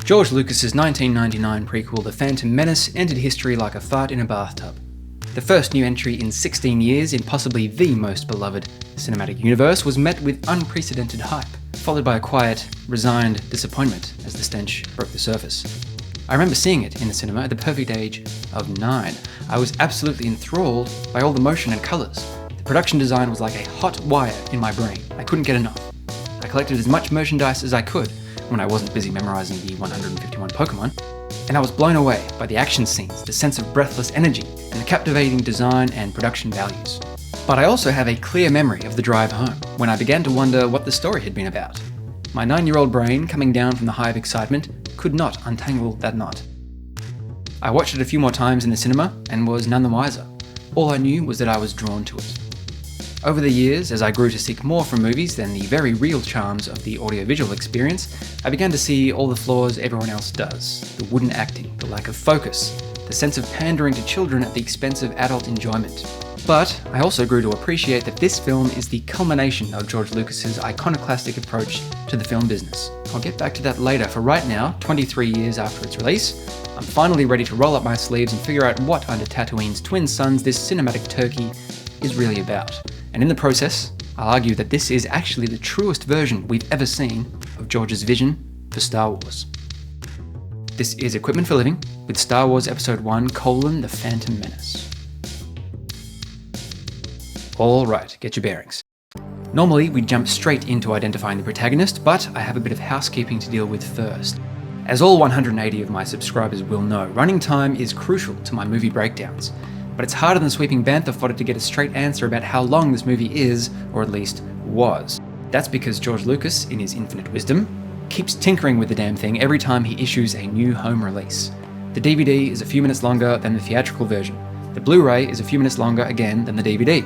George Lucas's 1999 prequel The Phantom Menace entered history like a fart in a bathtub. The first new entry in 16 years in possibly the most beloved cinematic universe was met with unprecedented hype, followed by a quiet, resigned disappointment as the stench broke the surface. I remember seeing it in the cinema at the perfect age of 9. I was absolutely enthralled by all the motion and colours. The production design was like a hot wire in my brain. I couldn't get enough. I collected as much merchandise as I could when I wasn't busy memorising the 151 Pokemon, and I was blown away by the action scenes, the sense of breathless energy, and the captivating design and production values. But I also have a clear memory of the drive home, when I began to wonder what the story had been about. My 9-year-old brain, coming down from the high of excitement, could not untangle that knot. I watched it a few more times in the cinema and was none the wiser. All I knew was that I was drawn to it. Over the years, as I grew to seek more from movies than the very real charms of the audiovisual experience, I began to see all the flaws everyone else does. The wooden acting, the lack of focus, the sense of pandering to children at the expense of adult enjoyment. But I also grew to appreciate that this film is the culmination of George Lucas's iconoclastic approach to the film business. I'll get back to that later. For right now, 23 years after its release, I'm finally ready to roll up my sleeves and figure out what under Tatooine's twin suns this cinematic turkey is really about. And in the process, I'll argue that this is actually the truest version we've ever seen of George's vision for Star Wars. This is Equipment for Living with Star Wars Episode 1: The Phantom Menace. Alright, get your bearings. Normally, we jump straight into identifying the protagonist, but I have a bit of housekeeping to deal with first. As all 180 of my subscribers will know, running time is crucial to my movie breakdowns. But it's harder than sweeping bantha fodder to get a straight answer about how long this movie is, or at least was. That's because George Lucas, in his infinite wisdom, keeps tinkering with the damn thing every time he issues a new home release. The DVD is a few minutes longer than the theatrical version. The Blu-ray is a few minutes longer again than the DVD.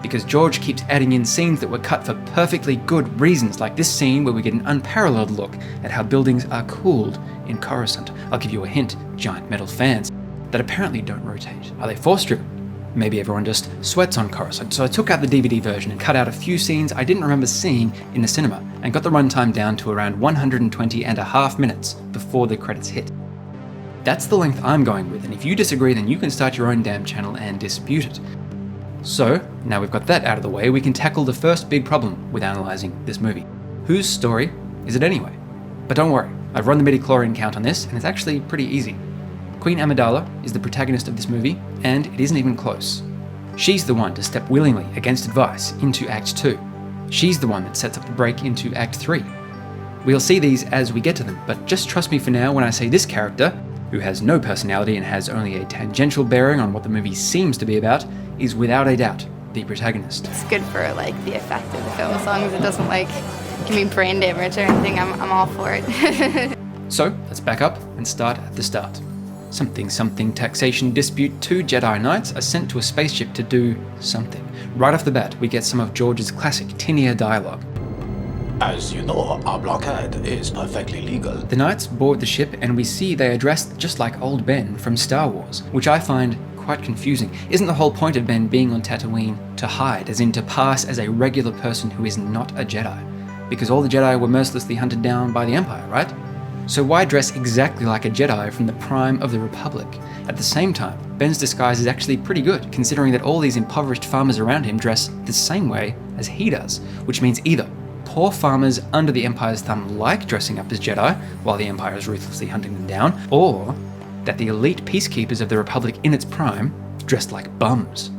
Because George keeps adding in scenes that were cut for perfectly good reasons, like this scene where we get an unparalleled look at how buildings are cooled in Coruscant. I'll give you a hint: giant metal fans that apparently don't rotate. Are they force-driven? Maybe everyone just sweats on Coruscant. So I took out the DVD version and cut out a few scenes I didn't remember seeing in the cinema, and got the runtime down to around 120.5 minutes before the credits hit. That's the length I'm going with, and if you disagree, then you can start your own damn channel and dispute it. So, now we've got that out of the way, we can tackle the first big problem with analysing this movie. Whose story is it anyway? But don't worry, I've run the midi-chlorian count on this, and it's actually pretty easy. Queen Amidala is the protagonist of this movie, and it isn't even close. She's the one to step willingly, against advice, into Act 2. She's the one that sets up the break into Act 3. We'll see these as we get to them, but just trust me for now when I say this character, who has no personality and has only a tangential bearing on what the movie seems to be about, is without a doubt the protagonist. It's good for the effect of the film, as long as it doesn't give me brain damage or anything. I'm all for it. So let's back up and start at the start. Something taxation dispute. 2 Jedi Knights are sent to a spaceship to do something. Right off the bat, we get some of George's classic tin-ear dialogue. As you know, our blockade is perfectly legal. The Knights board the ship and we see they are dressed just like old Ben from Star Wars, which I find quite confusing. Isn't the whole point of Ben being on Tatooine to hide, as in to pass as a regular person who is not a Jedi? Because all the Jedi were mercilessly hunted down by the Empire, right? So why dress exactly like a Jedi from the prime of the Republic? At the same time, Ben's disguise is actually pretty good, considering that all these impoverished farmers around him dress the same way as he does, which means either poor farmers under the Empire's thumb like dressing up as Jedi, while the Empire is ruthlessly hunting them down, or that the elite peacekeepers of the Republic in its prime dressed like bums.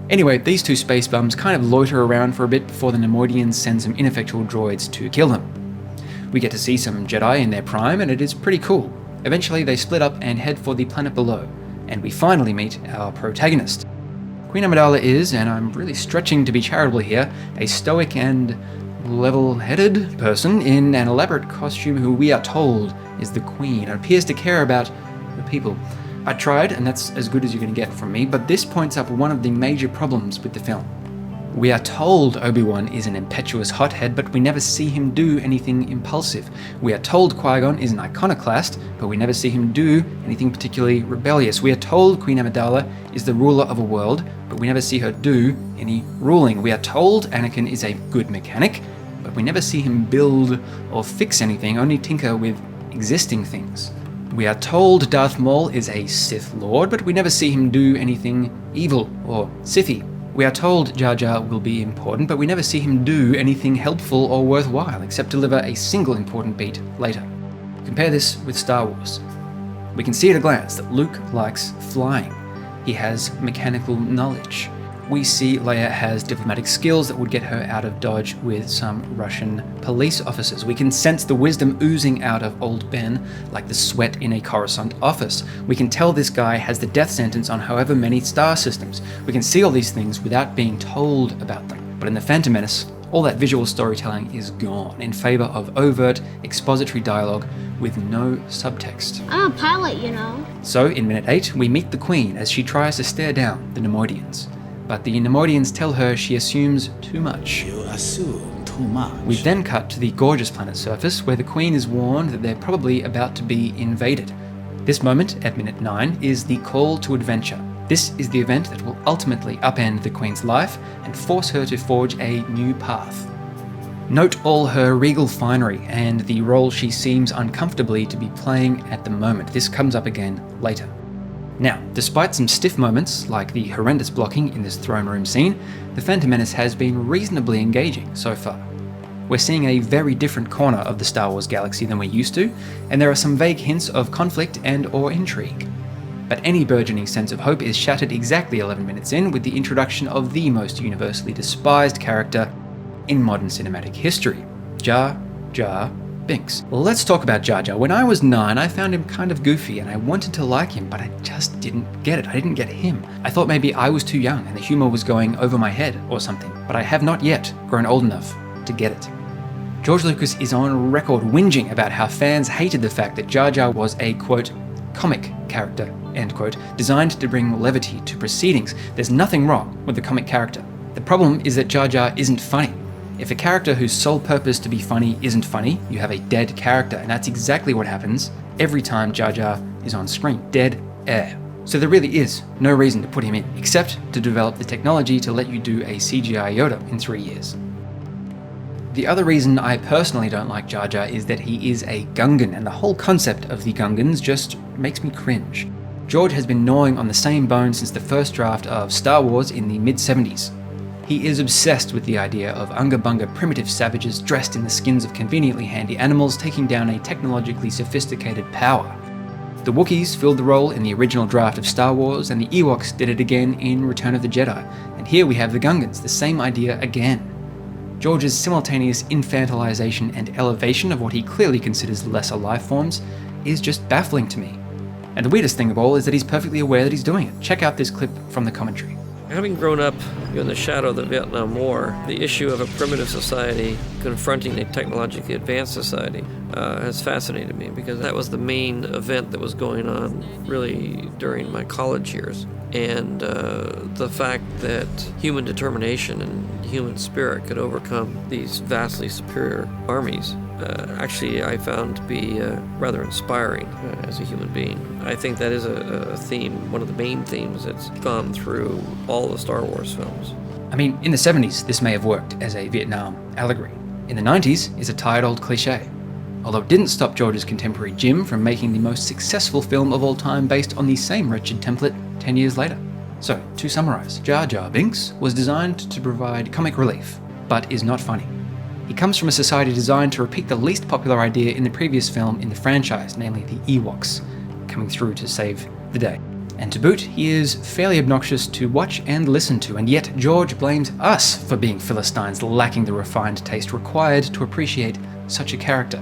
Anyway, these 2 space bums kind of loiter around for a bit before the Neimoidians send some ineffectual droids to kill them. We get to see some Jedi in their prime, and it is pretty cool. Eventually, they split up and head for the planet below, and we finally meet our protagonist. Queen Amidala is, and I'm really stretching to be charitable here, a stoic and level-headed person in an elaborate costume who we are told is the Queen and appears to care about the people. I tried, and that's as good as you're going to get from me, but this points up one of the major problems with the film. We are told Obi-Wan is an impetuous hothead, but we never see him do anything impulsive. We are told Qui-Gon is an iconoclast, but we never see him do anything particularly rebellious. We are told Queen Amidala is the ruler of a world, but we never see her do any ruling. We are told Anakin is a good mechanic, but we never see him build or fix anything, only tinker with existing things. We are told Darth Maul is a Sith Lord, but we never see him do anything evil or Sithy. We are told Jar Jar will be important, but we never see him do anything helpful or worthwhile, except deliver a single important beat later. Compare this with Star Wars. We can see at a glance that Luke likes flying. He has mechanical knowledge. We see Leia has diplomatic skills that would get her out of Dodge with some Russian police officers. We can sense the wisdom oozing out of old Ben like the sweat in a Coruscant office. We can tell this guy has the death sentence on however many star systems. We can see all these things without being told about them. But in The Phantom Menace, all that visual storytelling is gone in favor of overt expository dialogue with no subtext. I'm a pilot, you know. So in minute 8, we meet the Queen as she tries to stare down the Neimoidians. But the Neimoidians tell her she assumes too much. You assume too much. We then cut to the gorgeous planet's surface, where the Queen is warned that they're probably about to be invaded. This moment, at minute 9, is the call to adventure. This is the event that will ultimately upend the Queen's life and force her to forge a new path. Note all her regal finery and the role she seems uncomfortably to be playing at the moment. This comes up again later. Now, despite some stiff moments, like the horrendous blocking in this throne room scene, The Phantom Menace has been reasonably engaging so far. We're seeing a very different corner of the Star Wars galaxy than we're used to, and there are some vague hints of conflict and/or intrigue. But any burgeoning sense of hope is shattered exactly 11 minutes in with the introduction of the most universally despised character in modern cinematic history, Jar Jar Binks. Well, let's talk about Jar Jar. When I was 9, I found him kind of goofy and I wanted to like him, but I just didn't get it. I didn't get him. I thought maybe I was too young and the humor was going over my head or something, but I have not yet grown old enough to get it. George Lucas is on record whinging about how fans hated the fact that Jar Jar was a, quote, comic character, end quote, designed to bring levity to proceedings. There's nothing wrong with the comic character. The problem is that Jar Jar isn't funny. If a character whose sole purpose to be funny isn't funny, you have a dead character, and that's exactly what happens every time Jar Jar is on screen. Dead air. So there really is no reason to put him in, except to develop the technology to let you do a CGI Yoda in 3 years. The other reason I personally don't like Jar Jar is that he is a Gungan, and the whole concept of the Gungans just makes me cringe. George has been gnawing on the same bone since the first draft of Star Wars in the mid-70s. He is obsessed with the idea of Unga-Bunga primitive savages dressed in the skins of conveniently handy animals taking down a technologically sophisticated power. The Wookiees filled the role in the original draft of Star Wars, and the Ewoks did it again in Return of the Jedi. And here we have the Gungans, the same idea again. George's simultaneous infantilization and elevation of what he clearly considers lesser life forms is just baffling to me. And the weirdest thing of all is that he's perfectly aware that he's doing it. Check out this clip from the commentary. Having grown up in the shadow of the Vietnam War, the issue of a primitive society confronting a technologically advanced society has fascinated me, because that was the main event that was going on really during my college years. And the fact that human determination and human spirit could overcome these vastly superior armies, actually I found to be rather inspiring as a human being. I think that is a theme, one of the main themes that's gone through all the Star Wars films. I mean, in the 70s, this may have worked as a Vietnam allegory. In the 90s, it's a tired old cliche. Although it didn't stop George's contemporary Jim from making the most successful film of all time based on the same wretched template 10 years later. So, to summarize, Jar Jar Binks was designed to provide comic relief, but is not funny. He comes from a society designed to repeat the least popular idea in the previous film in the franchise, namely the Ewoks, coming through to save the day. And to boot, he is fairly obnoxious to watch and listen to, and yet George blames us for being Philistines lacking the refined taste required to appreciate such a character.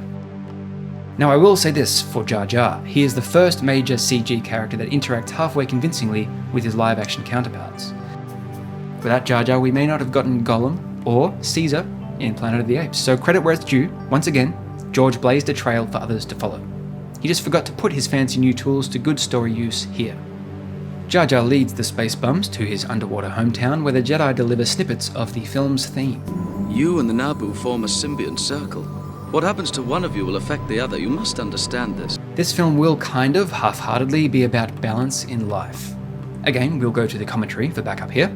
Now I will say this for Jar Jar, he is the first major CG character that interacts halfway convincingly with his live-action counterparts. Without Jar Jar, we may not have gotten Gollum or Caesar in Planet of the Apes, so credit where it's due. Once again, George blazed a trail for others to follow. He just forgot to put his fancy new tools to good story use here. Jar Jar leads the space bums to his underwater hometown, where the Jedi deliver snippets of the film's theme. You and the Naboo form a symbiont circle. What happens to one of you will affect the other. You must understand this. This film will kind of half-heartedly be about balance in life. Again, we'll go to the commentary for backup here.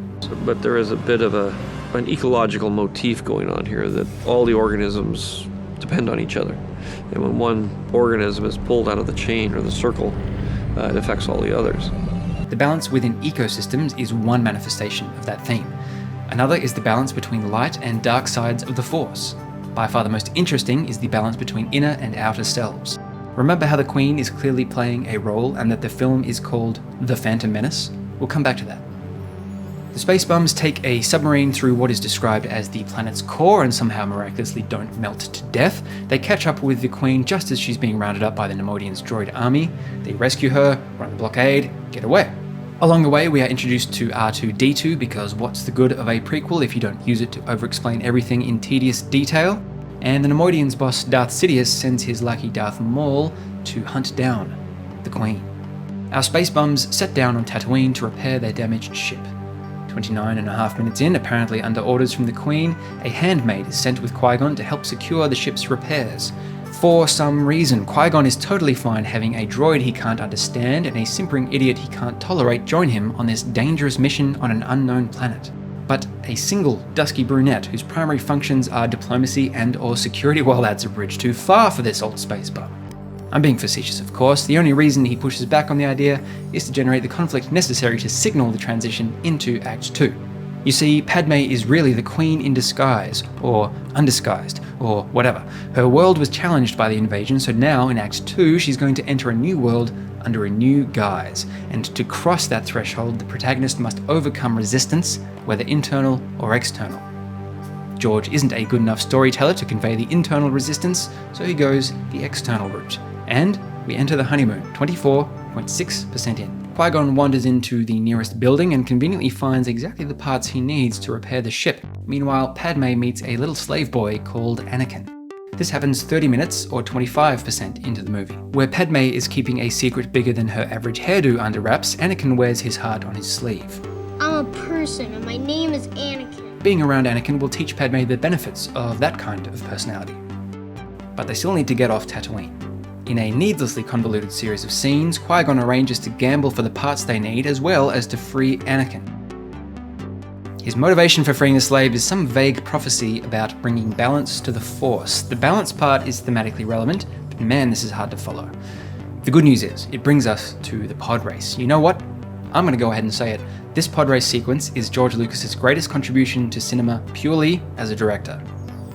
But there is a bit of an ecological motif going on here, that all the organisms depend on each other. And when one organism is pulled out of the chain or the circle, it affects all the others. The balance within ecosystems is one manifestation of that theme. Another is the balance between light and dark sides of the Force. By far the most interesting is the balance between inner and outer selves. Remember how the Queen is clearly playing a role and that the film is called The Phantom Menace? We'll come back to that. The space bums take a submarine through what is described as the planet's core and somehow miraculously don't melt to death. They catch up with the Queen just as she's being rounded up by the Neimoidians' droid army. They rescue her, run the blockade, get away. Along the way, we are introduced to R2-D2 because what's the good of a prequel if you don't use it to over-explain everything in tedious detail? And the Neimoidians' boss Darth Sidious sends his lackey Darth Maul to hunt down the Queen. Our space bums set down on Tatooine to repair their damaged ship. 29.5 minutes in, apparently under orders from the Queen, a handmaid is sent with Qui-Gon to help secure the ship's repairs. For some reason, Qui-Gon is totally fine having a droid he can't understand and a simpering idiot he can't tolerate join him on this dangerous mission on an unknown planet. But a single dusky brunette whose primary functions are diplomacy and/or security, well, that's a bridge too far for this old space bum. I'm being facetious, of course. The only reason he pushes back on the idea is to generate the conflict necessary to signal the transition into Act 2. You see, Padme is really the Queen in disguise, or undisguised, or whatever. Her world was challenged by the invasion, so now in Act 2 she's going to enter a new world under a new guise. And to cross that threshold, the protagonist must overcome resistance, whether internal or external. George isn't a good enough storyteller to convey the internal resistance, so he goes the external route. And we enter the honeymoon, 24.6% in. Qui-Gon wanders into the nearest building and conveniently finds exactly the parts he needs to repair the ship. Meanwhile, Padme meets a little slave boy called Anakin. This happens 30 minutes or 25% into the movie. Where Padme is keeping a secret bigger than her average hairdo under wraps, Anakin wears his heart on his sleeve. I'm a person and my name is Anakin. Being around Anakin will teach Padme the benefits of that kind of personality. But they still need to get off Tatooine. In a needlessly convoluted series of scenes, Qui-Gon arranges to gamble for the parts they need as well as to free Anakin. His motivation for freeing the slave is some vague prophecy about bringing balance to the Force. The balance part is thematically relevant, but man, this is hard to follow. The good news is, it brings us to the pod race. You know what? I'm going to go ahead and say it. This pod race sequence is George Lucas's greatest contribution to cinema purely as a director.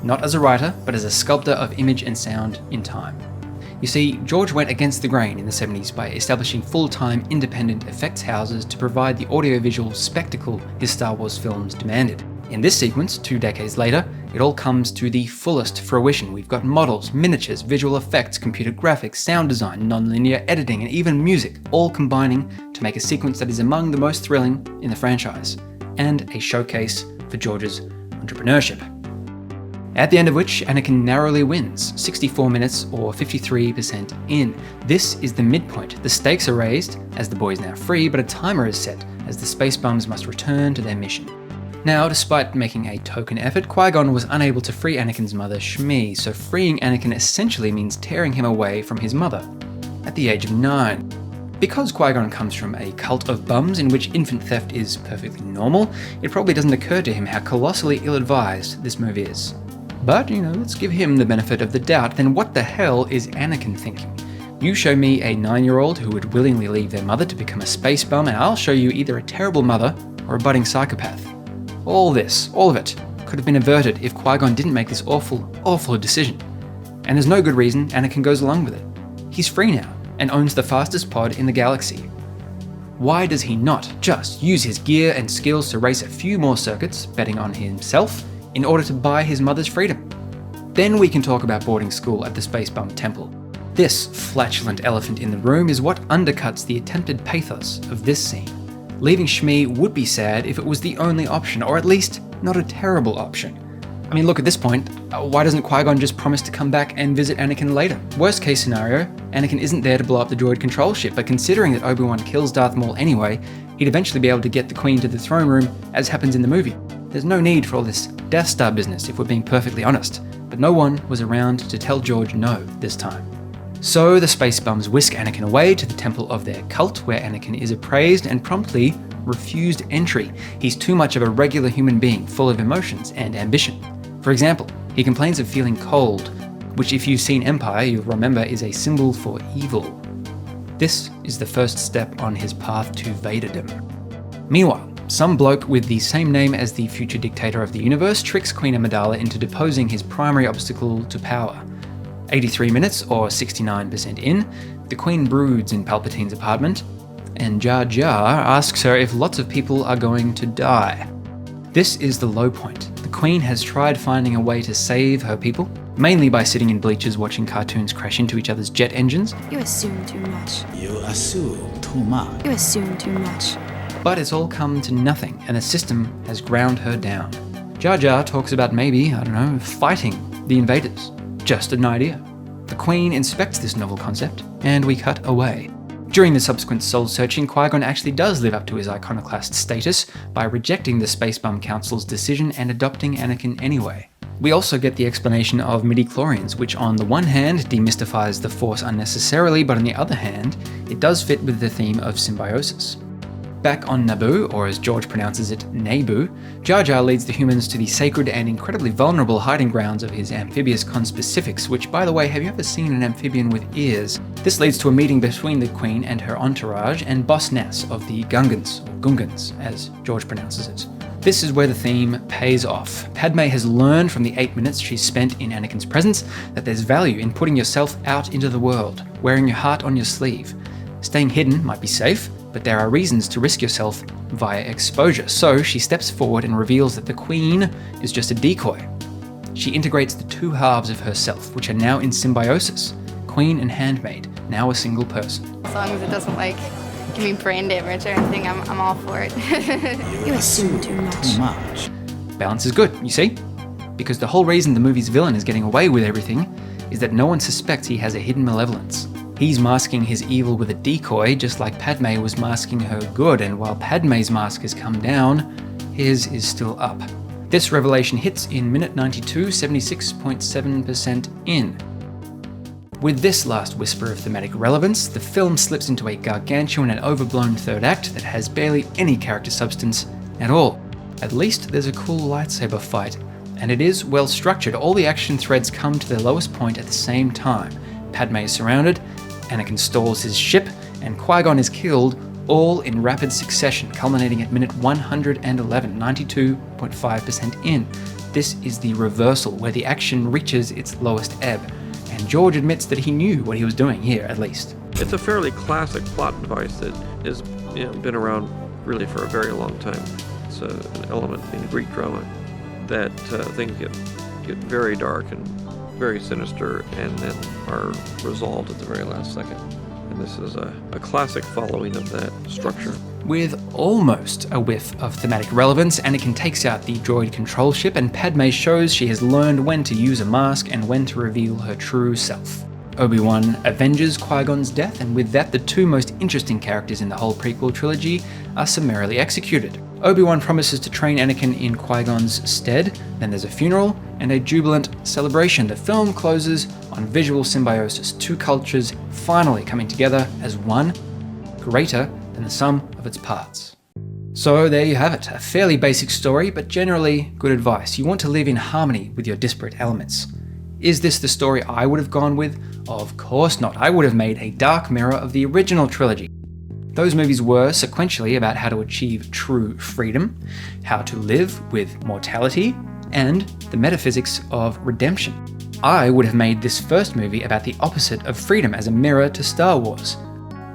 Not as a writer, but as a sculptor of image and sound in time. You see, George went against the grain in the 70s by establishing full-time independent effects houses to provide the audiovisual spectacle his Star Wars films demanded. In this sequence, 2 decades later, it all comes to the fullest fruition. We've got models, miniatures, visual effects, computer graphics, sound design, non-linear editing, and even music, all combining to make a sequence that is among the most thrilling in the franchise, and a showcase for George's entrepreneurship. At the end of which, Anakin narrowly wins, 64 minutes or 53% in. This is the midpoint. The stakes are raised, as the boy is now free, but a timer is set, as the space bums must return to their mission. Now, despite making a token effort, Qui-Gon was unable to free Anakin's mother, Shmi, so freeing Anakin essentially means tearing him away from his mother, at the age of 9. Because Qui-Gon comes from a cult of bums in which infant theft is perfectly normal, it probably doesn't occur to him how colossally ill-advised this move is. But, let's give him the benefit of the doubt. Then what the hell is Anakin thinking? You show me a 9-year-old who would willingly leave their mother to become a space bum, and I'll show you either a terrible mother or a budding psychopath. All of it, could have been averted if Qui-Gon didn't make this awful decision. And there's no good reason Anakin goes along with it. He's free now, and owns the fastest pod in the galaxy. Why does he not just use his gear and skills to race a few more circuits, betting on himself, in order to buy his mother's freedom? Then we can talk about boarding school at the Space Bum Temple. This flatulent elephant in the room is what undercuts the attempted pathos of this scene. Leaving Shmi would be sad if it was the only option, or at least not a terrible option. I mean, look, at this point, why doesn't Qui-Gon just promise to come back and visit Anakin later? Worst case scenario, Anakin isn't there to blow up the droid control ship, but considering that Obi-Wan kills Darth Maul anyway, he'd eventually be able to get the Queen to the throne room, as happens in the movie. There's no need for all this Death Star business, if we're being perfectly honest, but no one was around to tell George no this time. So the space bums whisk Anakin away to the temple of their cult, where Anakin is appraised and promptly refused entry. He's too much of a regular human being, full of emotions and ambition. For example, he complains of feeling cold, which if you've seen Empire, you'll remember is a symbol for evil. This is the first step on his path to Vaderdom. Meanwhile, some bloke with the same name as the future dictator of the universe tricks Queen Amidala into deposing his primary obstacle to power. 83 minutes, or 69% in, the Queen broods in Palpatine's apartment, and Jar Jar asks her if lots of people are going to die. This is the low point. The Queen has tried finding a way to save her people, mainly by sitting in bleachers watching cartoons crash into each other's jet engines. You assume too much. You assume too much. You assume too much. But it's all come to nothing, and the system has ground her down. Jar Jar talks about maybe, fighting the invaders. Just an idea. The Queen inspects this novel concept, and we cut away. During the subsequent soul-searching, Qui-Gon actually does live up to his iconoclast status by rejecting the Space Bum Council's decision and adopting Anakin anyway. We also get the explanation of midi-chlorians, which on the one hand demystifies the Force unnecessarily, but on the other hand, it does fit with the theme of symbiosis. Back on Naboo, or as George pronounces it, Naboo, Jar Jar leads the humans to the sacred and incredibly vulnerable hiding grounds of his amphibious conspecifics, which, by the way, have you ever seen an amphibian with ears? This leads to a meeting between the Queen and her entourage and Boss Nass of the Gungans, or Gungans, as George pronounces it. This is where the theme pays off. Padme has learned from the 8 minutes she's spent in Anakin's presence that there's value in putting yourself out into the world, wearing your heart on your sleeve. Staying hidden might be safe, but there are reasons to risk yourself via exposure. So she steps forward and reveals that the Queen is just a decoy. She integrates the two halves of herself, which are now in symbiosis. Queen and handmaid, now a single person. As long as it doesn't give me brain damage or anything, I'm all for it. You assume too much. Balance is good, you see? Because the whole reason the movie's villain is getting away with everything is that no one suspects he has a hidden malevolence. He's masking his evil with a decoy, just like Padme was masking her good, and while Padme's mask has come down, his is still up. This revelation hits in minute 92, 76.7% in. With this last whisper of thematic relevance, the film slips into a gargantuan and overblown third act that has barely any character substance at all. At least there's a cool lightsaber fight, and it is well structured. All the action threads come to their lowest point at the same time. Padme is surrounded, Anakin stalls his ship, and Qui-Gon is killed, all in rapid succession, culminating at minute 111, 92.5% in. This is the reversal, where the action reaches its lowest ebb, and George admits that he knew what he was doing here, at least. It's a fairly classic plot device that has been around really for a very long time. It's an element in Greek drama that things get very dark and very sinister and then are resolved at the very last second. And this is a classic following of that structure. With almost a whiff of thematic relevance, Anakin takes out the droid control ship, and Padme shows she has learned when to use a mask and when to reveal her true self. Obi-Wan avenges Qui-Gon's death, and with that, the two most interesting characters in the whole prequel trilogy are summarily executed. Obi-Wan promises to train Anakin in Qui-Gon's stead, then there's a funeral and a jubilant celebration. The film closes on visual symbiosis, two cultures finally coming together as one, greater than the sum of its parts. So there you have it, a fairly basic story, but generally good advice. You want to live in harmony with your disparate elements. Is this the story I would have gone with? Of course not. I would have made a dark mirror of the original trilogy. Those movies were sequentially about how to achieve true freedom, how to live with mortality, and the metaphysics of redemption. I would have made this first movie about the opposite of freedom as a mirror to Star Wars.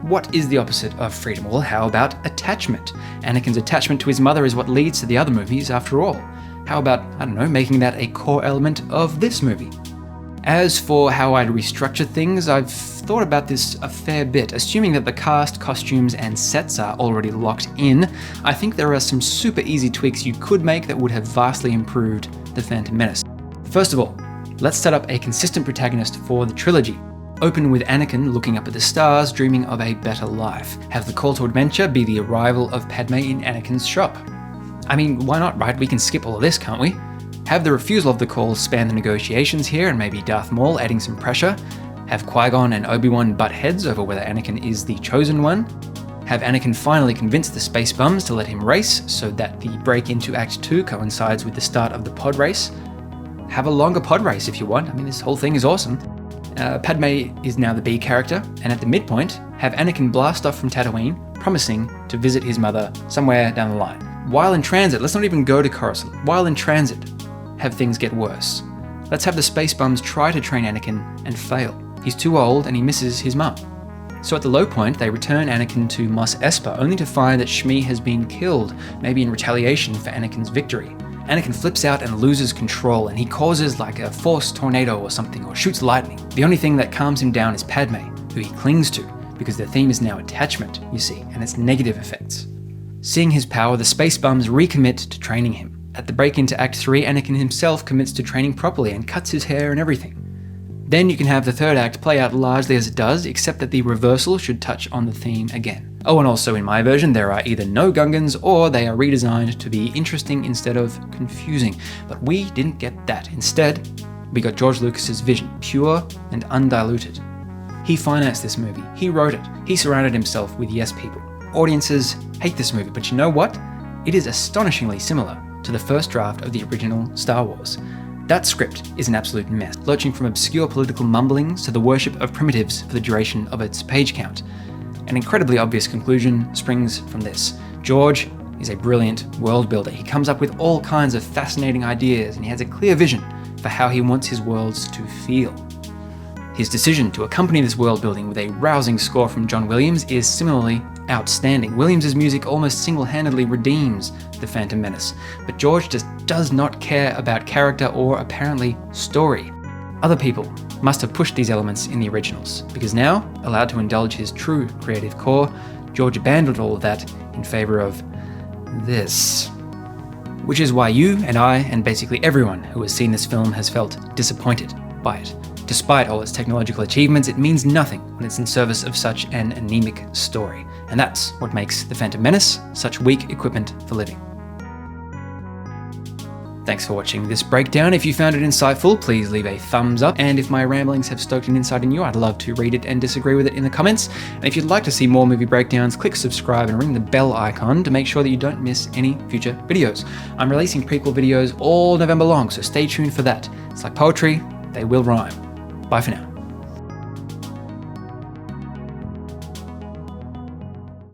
What is the opposite of freedom? Well, how about attachment? Anakin's attachment to his mother is what leads to the other movies after all. How about, making that a core element of this movie? As for how I'd restructure things, I've thought about this a fair bit. Assuming that the cast, costumes, and sets are already locked in, I think there are some super easy tweaks you could make that would have vastly improved The Phantom Menace. First of all, let's set up a consistent protagonist for the trilogy. Open with Anakin looking up at the stars, dreaming of a better life. Have the call to adventure be the arrival of Padme in Anakin's shop. Why not, right? We can skip all of this, can't we? Have the refusal of the call span the negotiations here, and maybe Darth Maul adding some pressure. Have Qui-Gon and Obi-Wan butt heads over whether Anakin is the chosen one. Have Anakin finally convince the space bums to let him race, so that the break into Act 2 coincides with the start of the pod race. have a longer pod race if you want. I mean, this whole thing is awesome. Padme is now the B character, and at the midpoint, have Anakin blast off from Tatooine, promising to visit his mother somewhere down the line. While in transit, let's not even go to Coruscant. While in transit, have things get worse. Let's have the space bums try to train Anakin and fail. He's too old and he misses his mum. So at the low point, they return Anakin to Mos Espa, only to find that Shmi has been killed, maybe in retaliation for Anakin's victory. Anakin flips out and loses control, and he causes like a force tornado or something, or shoots lightning. The only thing that calms him down is Padme, who he clings to, because the theme is now attachment, you see, and its negative effects. Seeing his power, the space bums recommit to training him. At the break into Act 3, Anakin himself commits to training properly and cuts his hair and everything. Then you can have the third act play out largely as it does, except that the reversal should touch on the theme again. Oh, and also in my version, there are either no Gungans or they are redesigned to be interesting instead of confusing. But we didn't get that. Instead, we got George Lucas's vision, pure and undiluted. He financed this movie. He wrote it. He surrounded himself with yes people. Audiences hate this movie, but you know what? It is astonishingly similar to the first draft of the original Star Wars. That script is an absolute mess, lurching from obscure political mumblings to the worship of primitives for the duration of its page count. An incredibly obvious conclusion springs from this. George is a brilliant world builder. He comes up with all kinds of fascinating ideas, and he has a clear vision for how he wants his worlds to feel. His decision to accompany this world building with a rousing score from John Williams is similarly outstanding. Williams' music almost single-handedly redeems The Phantom Menace, but George just does not care about character or, apparently, story. Other people must have pushed these elements in the originals, because now, allowed to indulge his true creative core, George abandoned all of that in favour of this. Which is why you and I, and basically everyone who has seen this film, has felt disappointed by it. Despite all its technological achievements, it means nothing when it's in service of such an anemic story. And that's what makes The Phantom Menace such weak equipment for living. Thanks for watching this breakdown. If you found it insightful, please leave a thumbs up. And if my ramblings have stoked an insight in you, I'd love to read it and disagree with it in the comments. And if you'd like to see more movie breakdowns, click subscribe and ring the bell icon to make sure that you don't miss any future videos. I'm releasing prequel videos all November long, so stay tuned for that. It's like poetry, they will rhyme. Bye for now.